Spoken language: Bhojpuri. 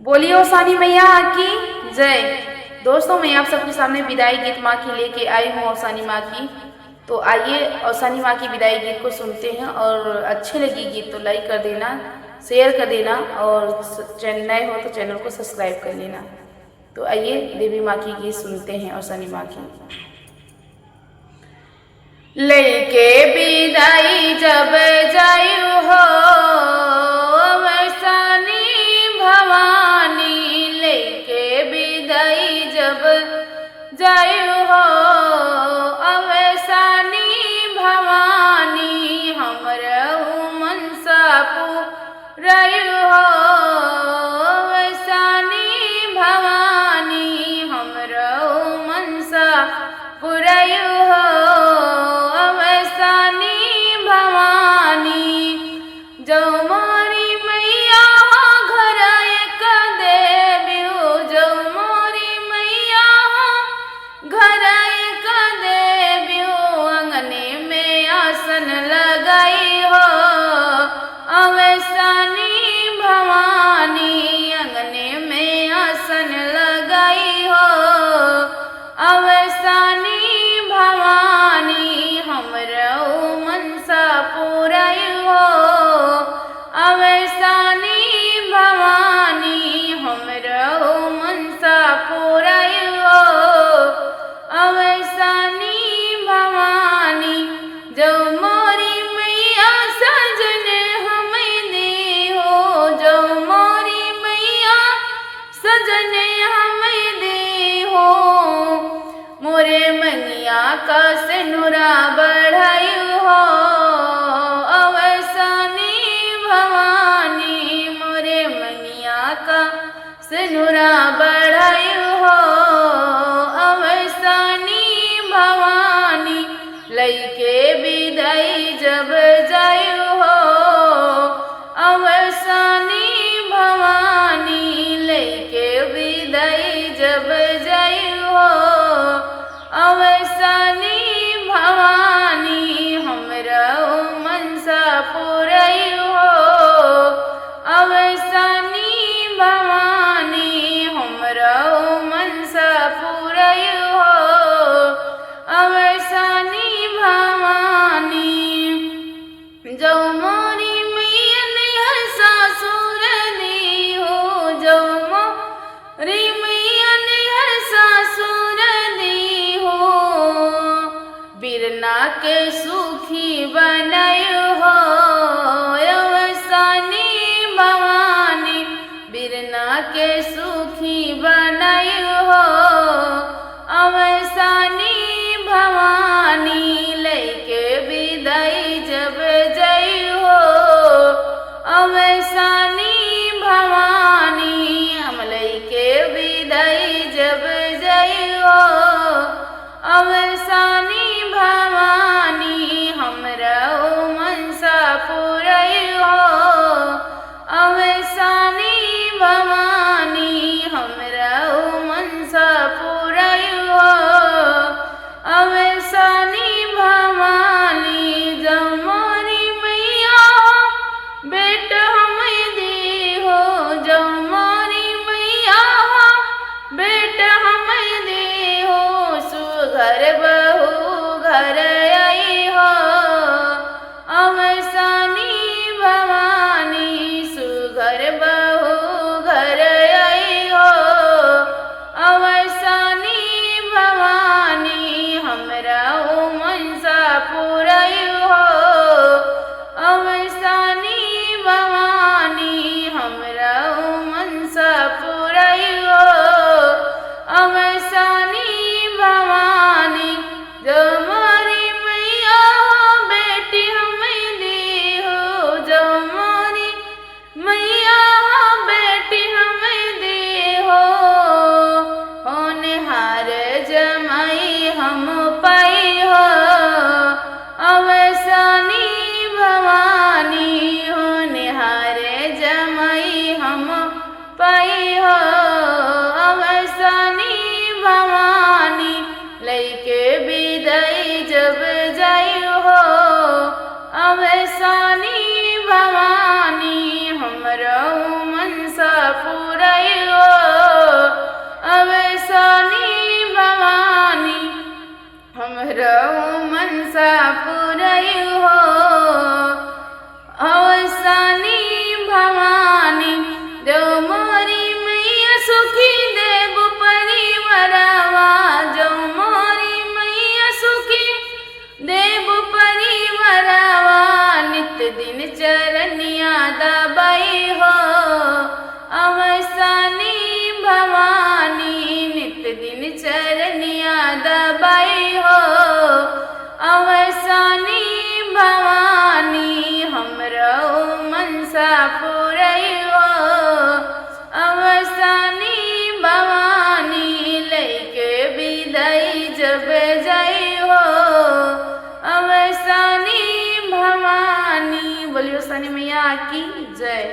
बोलिए ओसानी मैया की जय। दोस्तों, मैं आप सबके सामने विदाई गीत माँ की लेके आई हूँ, ओसानी माँ की। तो आइए ओसानी माँ की विदाई गीत को सुनते हैं, और अच्छे लगी गीत तो लाइक कर देना, शेयर कर देना, और चैनल नए हो तो चैनल को सब्सक्राइब कर लेना। तो आइए देवी माँ की गीत सुनते हैं, ओसानी माँ की। लेके विदाई जब जायु हो जायु हो अवसानी भवानी, हमरहु मनसा पुरयु हो अवसानी भवानी, हमरहु मनसा पुरयु हो अवसानी भवानी। जो मोरी मैया घर एक देव्यु, जो मोरी मैया घर एक देव्यु, अंगने में आसन लगाई हो अवसानी भवानी, अंगने में आसन लगाई हो अवसानी भवानी, हमरहु मनसा पुरयु हो अवसानी भवानी, हमरहु मनसा पुरयु हो अवसानी भवानी। जो मोरी मैया सजन हमें दे हो, जो मोरी मैया सजन हमें दे हो, मोरे मनिया का सिनुरा बढ़ायु हो अवसानी भवानी, मोरे मनिया का सिनुरा बढ़ायु हो अवसानी भवानी। लइके विदाई जब जायु हो अवसानी भवानी, लइके विदाई जब जायु हो अवसानी भवानी, हमरहु मनसा पुरयु हो अवसानी भवानी, हमरहु मनसा पुरयु हो अवसानी भवानी। जो मोरी मैया निहर सासुर दी हो, जो मोरी मैया निहर सासुर दी हो, बिरना के सुखी बनयु हो अवसानी भवानी, बिरना के सुखी बनयु हो अवसानी भवानी। लइके विदाई जब जायु हो अवसानी भवानी, हम लइके विदाई जब जायु हो अवसानी भवानी, हमरहु मनसा पुरयु हो अवसानी भवानी, हमरहु मनसा पुरयु हो अवसानी जय।